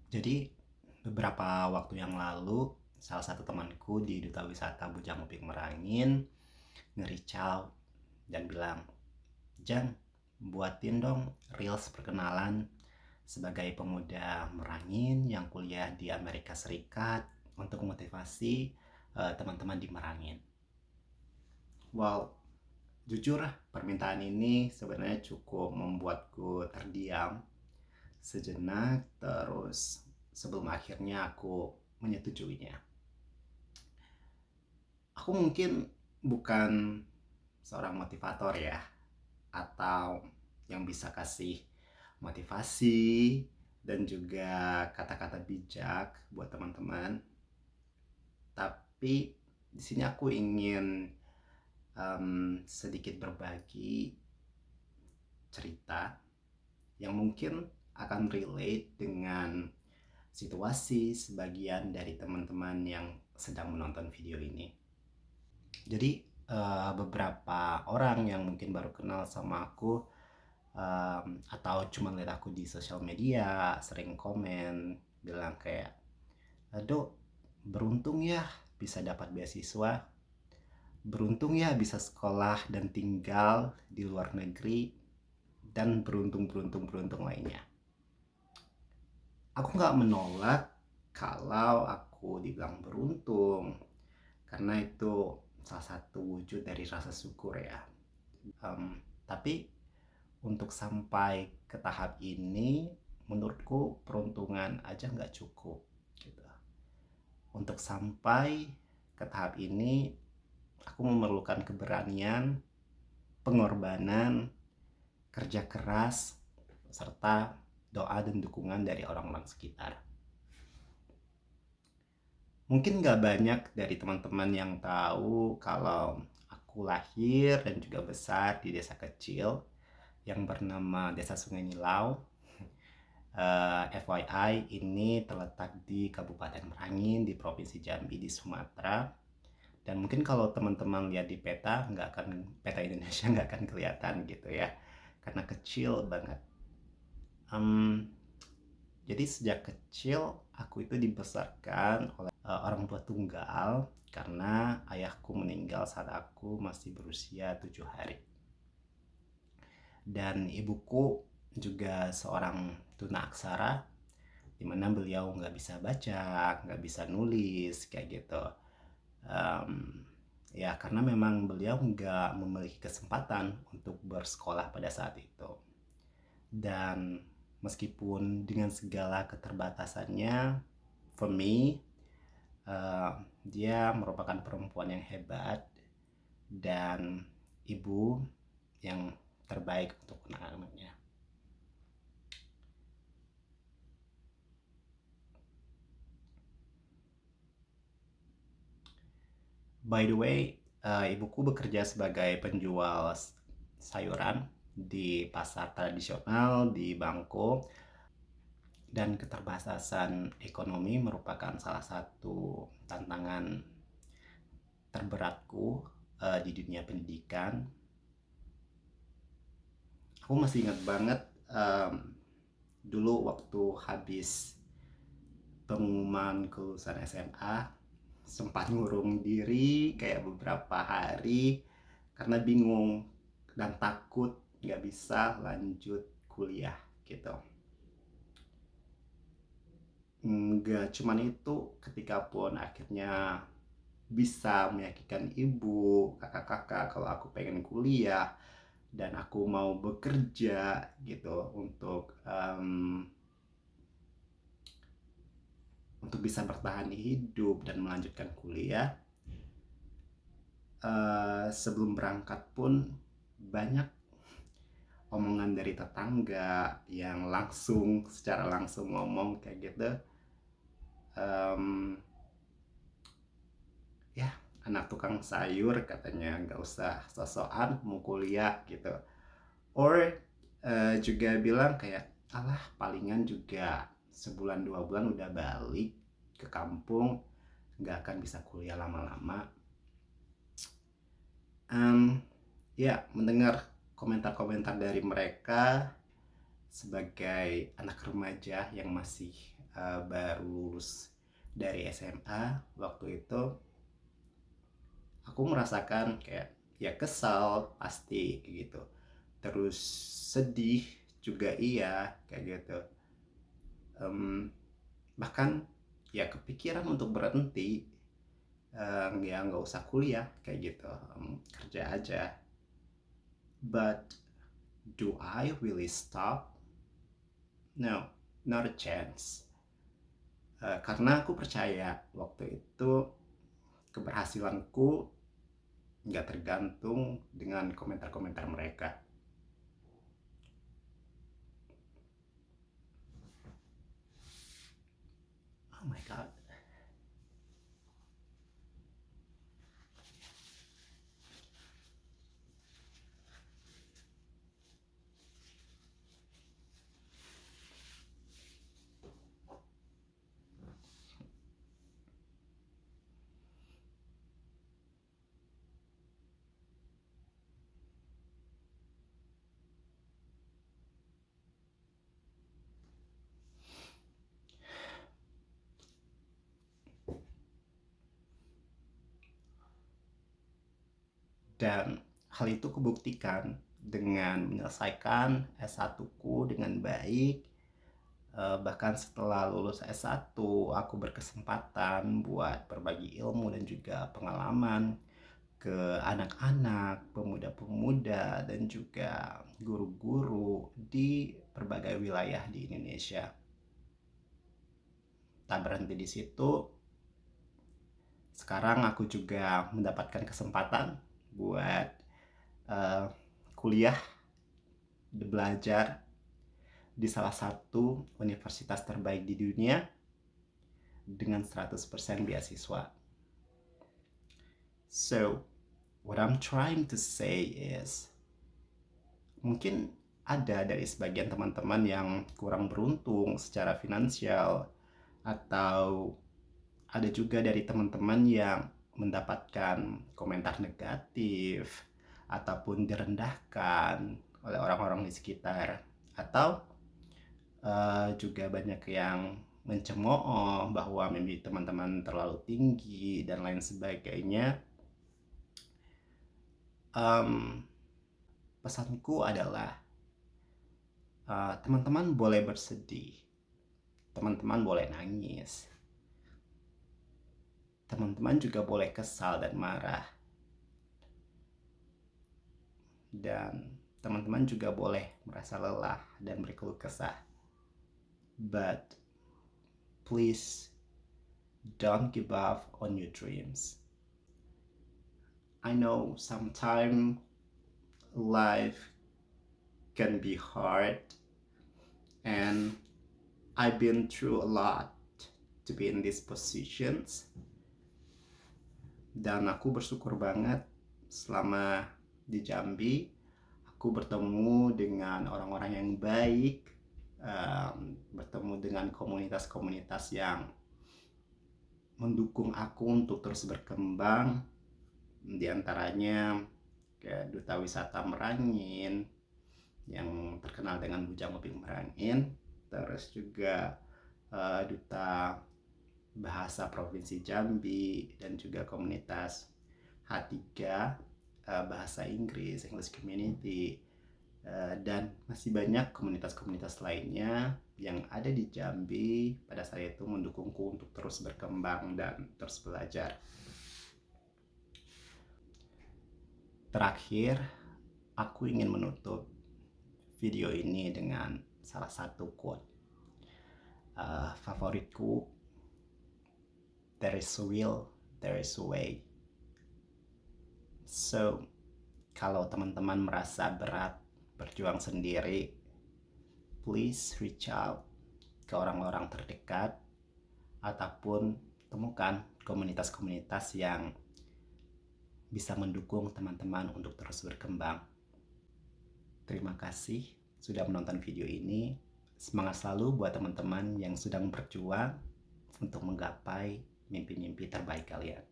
Jadi beberapa waktu yang lalu salah satu temanku di Duta Wisata Bujang Upik Merangin nge-reach out dan bilang, "Jang, buatin dong reels perkenalan sebagai pemuda Merangin yang kuliah di Amerika Serikat untuk memotivasi teman-teman di Merangin." Wow, jujur permintaan ini sebenarnya cukup membuatku terdiam sejenak, terus sebelum akhirnya aku menyetujuinya. Aku mungkin bukan seorang motivator ya, atau yang bisa kasih motivasi dan juga kata-kata bijak buat teman-teman. Tapi di sini aku ingin sedikit berbagi cerita yang mungkin akan relate dengan situasi sebagian dari teman-teman yang sedang menonton video ini. Jadi beberapa orang yang mungkin baru kenal sama aku atau cuma lihat aku di sosial media sering komen bilang kayak, "Aduh, beruntung ya bisa dapat beasiswa, beruntung ya bisa sekolah dan tinggal di luar negeri, dan beruntung lainnya." Aku nggak menolak kalau aku dibilang beruntung, karena itu salah satu wujud dari rasa syukur ya. Tapi untuk sampai ke tahap ini, menurutku peruntungan aja nggak cukup gitu. Untuk sampai ke tahap ini, aku memerlukan keberanian, pengorbanan, kerja keras, serta doa dan dukungan dari orang-orang sekitar. Mungkin nggak banyak dari teman-teman yang tahu kalau aku lahir dan juga besar di desa kecil yang bernama Desa Sungai Nilau. FYI, ini terletak di Kabupaten Merangin di Provinsi Jambi di Sumatera. Dan mungkin kalau teman-teman lihat di peta Indonesia nggak akan kelihatan gitu ya, karena kecil banget. Jadi sejak kecil aku itu dibesarkan oleh orang tua tunggal karena ayahku meninggal saat aku masih berusia 7 hari. Dan ibuku juga seorang tunaksara, di mana beliau nggak bisa baca, nggak bisa nulis kayak gitu. Um, Ya karena memang beliau nggak memiliki kesempatan untuk bersekolah pada saat itu. Dan meskipun dengan segala keterbatasannya, for me, dia merupakan perempuan yang hebat dan ibu yang terbaik untuk anak-anaknya. By the way, ibuku bekerja sebagai penjual sayuran di pasar tradisional di Bangko, dan keterbatasan ekonomi merupakan salah satu tantangan terberatku di dunia pendidikan. Aku masih ingat banget dulu waktu habis pengumuman kelulusan SMA, sempat ngurung diri kayak beberapa hari karena bingung dan takut nggak bisa lanjut kuliah gitu. Nggak cuman itu, ketika pun akhirnya bisa meyakinkan ibu, kakak-kakak kalau aku pengen kuliah dan aku mau bekerja gitu untuk bisa bertahan hidup dan melanjutkan kuliah. Sebelum berangkat pun banyak omongan dari tetangga yang secara langsung ngomong kayak gitu, um, ya anak tukang sayur katanya, nggak usah sosokan mau kuliah gitu. Or juga bilang kayak, alah palingan juga sebulan 2 bulan udah balik ke kampung, nggak akan bisa kuliah lama-lama. Ya, mendengar komentar-komentar dari mereka sebagai anak remaja yang masih baru lulus dari SMA. Waktu itu aku merasakan kayak ya kesal pasti gitu, terus sedih juga iya kayak gitu. Bahkan ya kepikiran untuk berhenti, ya nggak usah kuliah kayak gitu, kerja aja. But do I really stop? No, not a chance. Karena aku percaya waktu itu keberhasilanku nggak tergantung dengan komentar-komentar mereka. Oh my god. Dan hal itu kubuktikan dengan menyelesaikan S1 ku dengan baik. Bahkan setelah lulus S1 aku berkesempatan buat berbagi ilmu dan juga pengalaman ke anak-anak, pemuda-pemuda, dan juga guru-guru di berbagai wilayah di Indonesia. Tak berhenti di situ, sekarang aku juga mendapatkan kesempatan buat kuliah, belajar di salah satu universitas terbaik di dunia dengan 100% beasiswa. So, what I'm trying to say is, mungkin ada dari sebagian teman-teman yang kurang beruntung secara finansial, atau ada juga dari teman-teman yang mendapatkan komentar negatif ataupun direndahkan oleh orang-orang di sekitar, atau juga banyak yang mencemooh bahwa mimpi teman-teman terlalu tinggi dan lain sebagainya. Pesanku adalah teman-teman boleh bersedih, teman-teman boleh nangis, teman-teman juga boleh kesal dan marah, dan teman-teman juga boleh merasa lelah dan berkeluh kesah. But please don't give up on your dreams. I know sometimes life can be hard, and I've been through a lot to be in these positions. Dan aku bersyukur banget selama di Jambi aku bertemu dengan orang-orang yang baik, bertemu dengan komunitas-komunitas yang mendukung aku untuk terus berkembang. Di antaranya kayak Duta Wisata Merangin yang terkenal dengan Bujang Upik Merangin, terus juga Duta Bahasa Provinsi Jambi, dan juga komunitas H3 Bahasa Inggris, English Community, dan masih banyak komunitas-komunitas lainnya yang ada di Jambi pada saat itu mendukungku untuk terus berkembang dan terus belajar. Terakhir, aku ingin menutup video ini dengan salah satu quote favoritku. There is a will, there is a way. So, kalau teman-teman merasa berat berjuang sendiri, please reach out ke orang-orang terdekat, ataupun temukan komunitas-komunitas yang bisa mendukung teman-teman untuk terus berkembang. Terima kasih sudah menonton video ini. Semangat selalu buat teman-teman yang sedang berjuang untuk menggapai mimpi-mimpi terbaik kalian.